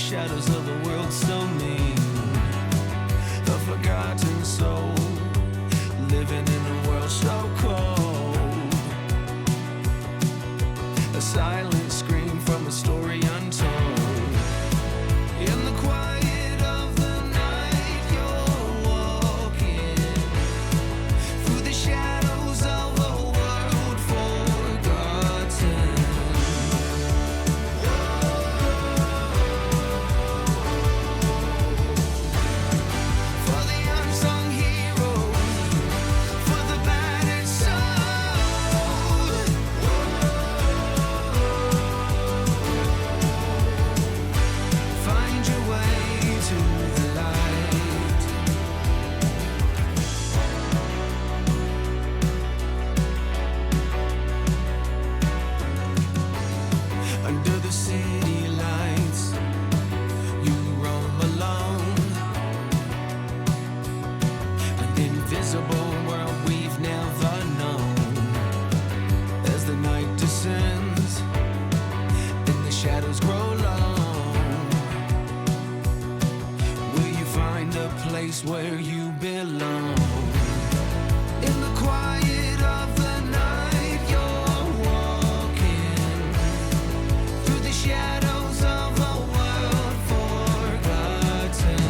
shadows of the world so mean. A forgotten soul, living in a world so cold. A silent scream from a story untold. In the quiet of the night, you're walking through the shadows of a world forgotten. For the unsung heroes, for the battered soul, find your way to the light. Under the city lights, you roam alone. An invisible world we've never known. As the night descends and the shadows grow long, will you find a place where you belong? In the quiet of the night, you're walking through the shadows of a world forgotten.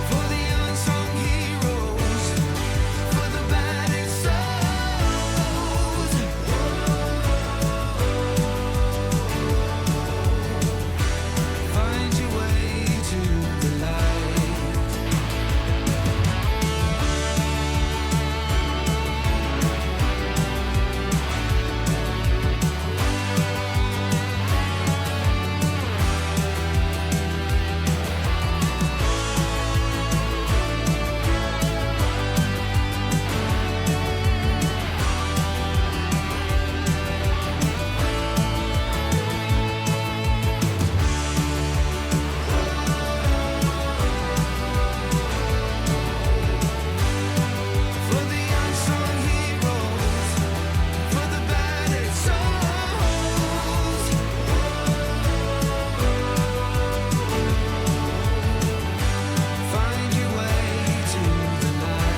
For the unsung heroes, for the battered souls, find your way to the light. For the unsung heroes, for the battered souls, find your way to the light.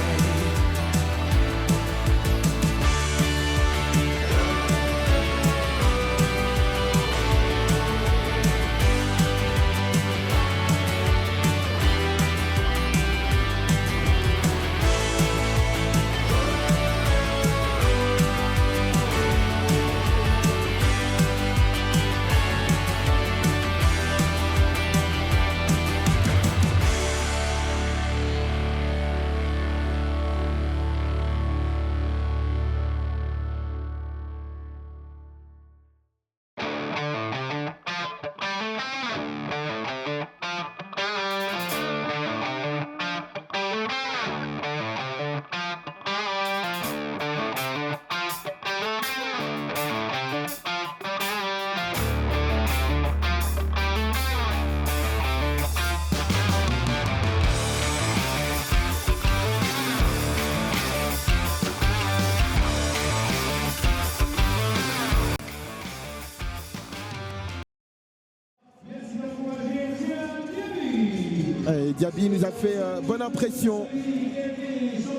Diaby nous a fait bonne impression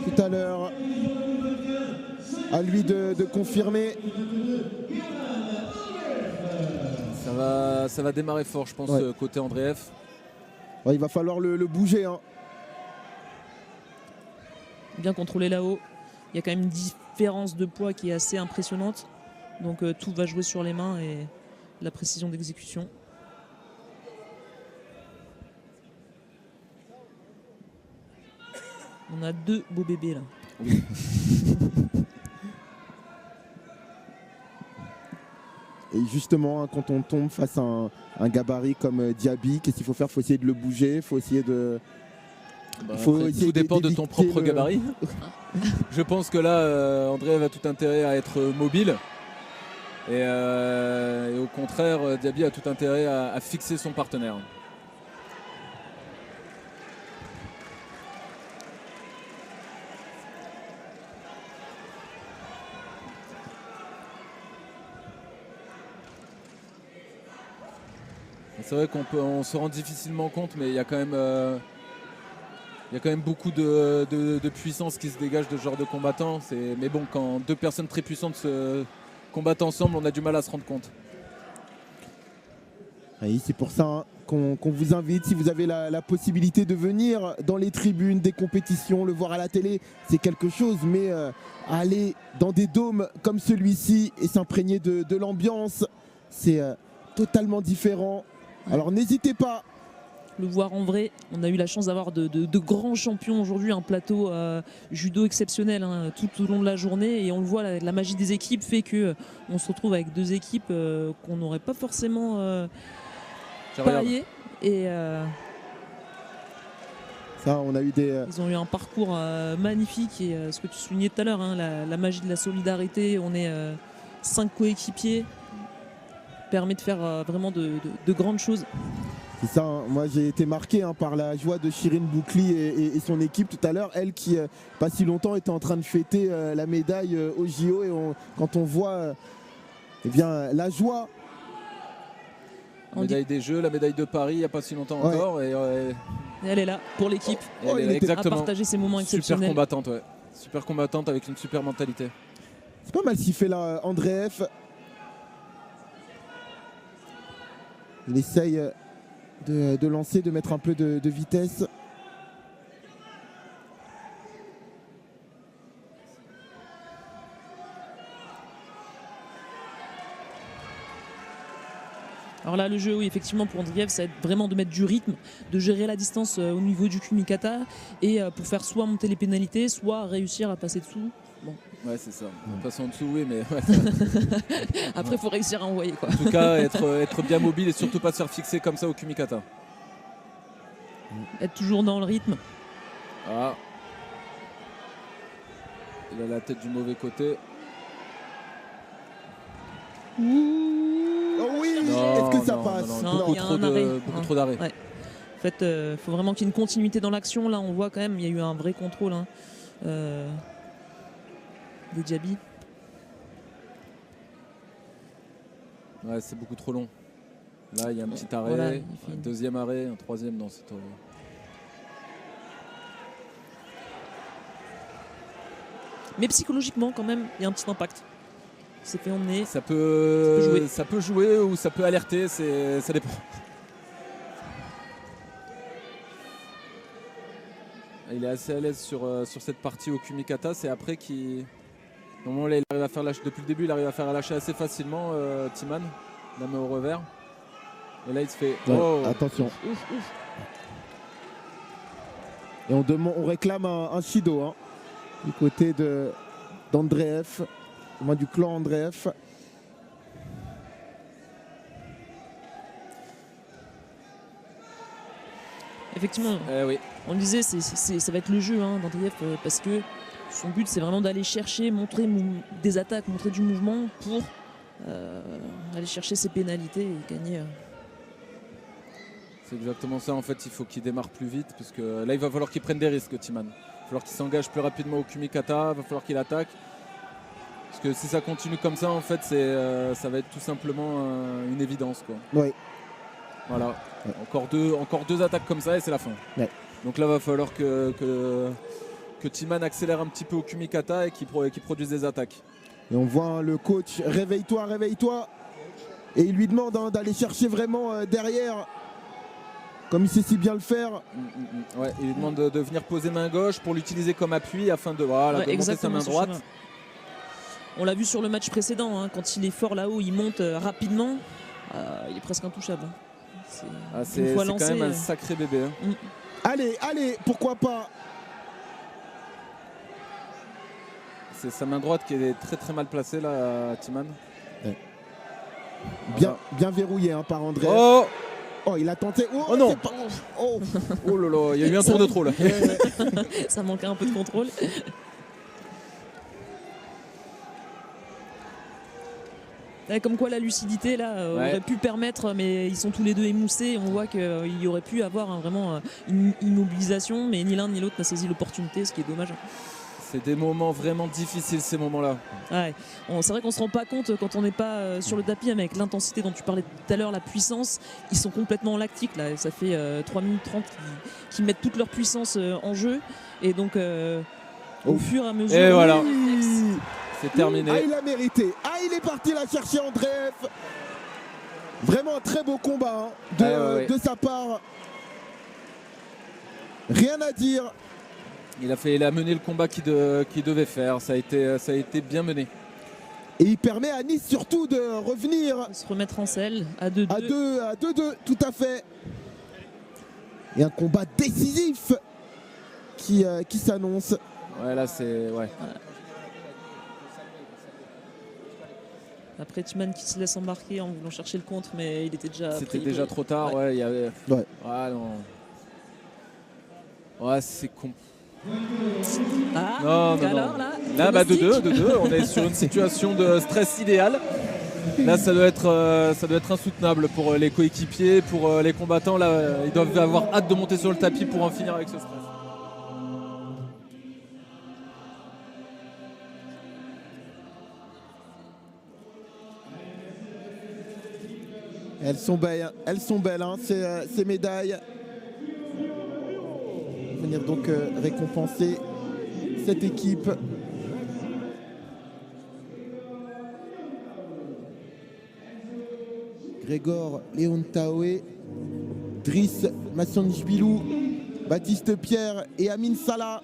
tout à l'heure. À lui de confirmer. Ça va démarrer fort, je pense, Ouais. côté Andreev. Ouais, il va falloir le bouger. Hein. Bien contrôlé là-haut. Il y a quand même une différence de poids qui est assez impressionnante. Donc tout va jouer sur les mains et la précision d'exécution. On a deux beaux bébés là. Et justement, hein, quand on tombe face à un gabarit comme Diaby, qu'est-ce qu'il faut faire? Il faut essayer de le bouger, il faut essayer de... Après, tout dépend de ton propre gabarit. Je pense que là, Andreev a tout intérêt à être mobile. Et au contraire, Diaby a tout intérêt à fixer son partenaire. C'est vrai qu'on se rend difficilement compte, mais il y a quand même beaucoup de puissance qui se dégage de ce genre de combattants. Mais bon, quand deux personnes très puissantes se combattent ensemble, on a du mal à se rendre compte. Oui, c'est pour ça hein, qu'on vous invite, si vous avez la possibilité de venir dans les tribunes des compétitions, le voir à la télé, c'est quelque chose, mais aller dans des dômes comme celui-ci et s'imprégner de l'ambiance, c'est totalement différent. Alors n'hésitez pas. Le voir en vrai, on a eu la chance d'avoir de grands champions aujourd'hui, un plateau judo exceptionnel hein, tout au long de la journée, et on le voit, la magie des équipes fait qu'on se retrouve avec deux équipes qu'on n'aurait pas forcément parié. Et ça, on a eu ils ont eu un parcours magnifique, et ce que tu soulignais tout à l'heure, hein, la magie de la solidarité, on est 5 coéquipiers, permet de faire vraiment de grandes choses. C'est ça, hein. Moi j'ai été marqué hein, par la joie de Chirine Boukli et son équipe tout à l'heure, elle qui pas si longtemps était en train de fêter la médaille au JO, et quand on voit eh bien, la joie. La médaille des Jeux, la médaille de Paris il n'y a pas si longtemps encore. Et elle est là pour l'équipe, exactement. à partager ces moments exceptionnels. Super combattante, ouais. Super combattante avec une super mentalité. C'est pas mal ce qu'il fait là, Andreev. Il essaye de lancer, de mettre un peu de vitesse. Alors là, le jeu, oui, effectivement, pour Andreev, ça va être vraiment de mettre du rythme, de gérer la distance au niveau du kumikata, et pour faire soit monter les pénalités, soit réussir à passer dessous. Bon. Ouais, c'est ça. On passe en dessous, oui, mais... Ouais, après, il faut réussir à envoyer, quoi. En tout cas, être bien mobile et surtout pas se faire fixer comme ça au kumikata. Être toujours dans le rythme. Ah. Il a la tête du mauvais côté. Oh oui, est-ce que ça passe? Non, il y a un arrêt. Beaucoup trop d'arrêt. Ouais. En fait, faut vraiment qu'il y ait une continuité dans l'action. Là, on voit quand même, il y a eu un vrai contrôle hein, des Diaby. Ouais, c'est beaucoup trop long. Là, il y a un petit arrêt, voilà, un deuxième arrêt, un troisième. Non, c'est trop... Mais psychologiquement, quand même, il y a un petit impact. Il s'est fait emmener. Ça peut jouer ou ça peut alerter, ça dépend. Il est assez à l'aise sur cette partie au kumikata. C'est après qu'il... Normalement, là, il arrive à faire lâcher, depuis le début, il arrive à faire lâcher assez facilement Timan, la main au revers. Et là, il se fait... Ouais, oh. attention. Ouf. Et on réclame un Shido hein, du côté d'Andreev, au moins du clan Andreev. Effectivement, Oui. on le disait, ça va être le jeu hein, d'Andreev, parce que son but, c'est vraiment d'aller chercher, montrer des attaques, montrer du mouvement pour aller chercher ses pénalités et gagner. C'est exactement ça, en fait, il faut qu'il démarre plus vite, parce que là, il va falloir qu'il prenne des risques, Timan. Il va falloir qu'il s'engage plus rapidement au kumikata, il va falloir qu'il attaque. Parce que si ça continue comme ça, en fait, ça va être tout simplement une évidence, quoi. Oui. Voilà. Ouais. Encore deux attaques comme ça et c'est la fin. Ouais. Donc là, il va falloir que Timan accélère un petit peu au kumikata et qu'il produise des attaques. Et on voit hein, le coach, réveille-toi, réveille-toi. Et il lui demande hein, d'aller chercher vraiment derrière, comme il sait si bien le faire. Ouais, il lui demande de venir poser main gauche pour l'utiliser comme appui afin de monter sa main droite. On l'a vu sur le match précédent, hein, quand il est fort là-haut, il monte rapidement. Il est presque intouchable. C'est quand même un sacré bébé. Hein. Allez, pourquoi pas. C'est sa main droite qui est très très mal placée là, Timan. Ouais. Bien verrouillé hein, par André. Oh, il a tenté. Oh non. Pas... Oh là là, il y a eu un tour de trop là. Ça manquait un peu de contrôle. Comme quoi la lucidité là aurait pu permettre, mais ils sont tous les deux émoussés. On voit qu'il y aurait pu avoir vraiment une immobilisation, mais ni l'un ni l'autre n'a saisi l'opportunité, ce qui est dommage. C'est des moments vraiment difficiles, ces moments-là. Ouais. C'est vrai qu'on se rend pas compte quand on n'est pas sur le tapis, mais avec l'intensité dont tu parlais tout à l'heure, la puissance, ils sont complètement lactiques là. Ça fait 3 minutes 30 qui mettent toute leur puissance en jeu, et donc au fur et à mesure. Et voilà, c'est terminé. Ah, il a mérité. Ah, il est parti la chercher, Andreev. Vraiment un très beau combat de sa part. Rien à dire. Il a mené le combat qu'il devait faire. Ça a été bien mené. Et il permet à Nice surtout de revenir. Se remettre en selle à 2-2. À 2-2, tout à fait. Et un combat décisif qui s'annonce. Ouais, là c'est... Ouais. Après Tuman qui se laisse embarquer en voulant chercher le contre, mais il était déjà... C'était déjà trop tard, ouais. Il y avait... Ouais. Ah non. Ouais, c'est con. Ah, non. Alors là, 2-2, on est sur une situation de stress idéal. Là, ça doit être insoutenable pour les coéquipiers, pour les combattants. Là, ils doivent avoir hâte de monter sur le tapis pour en finir avec ce stress. Elles sont belles, hein, ces médailles. Venir donc récompenser cette équipe. Grégor Leontaoui, Driss Massonjbilou, Baptiste Pierre et Amin Salah.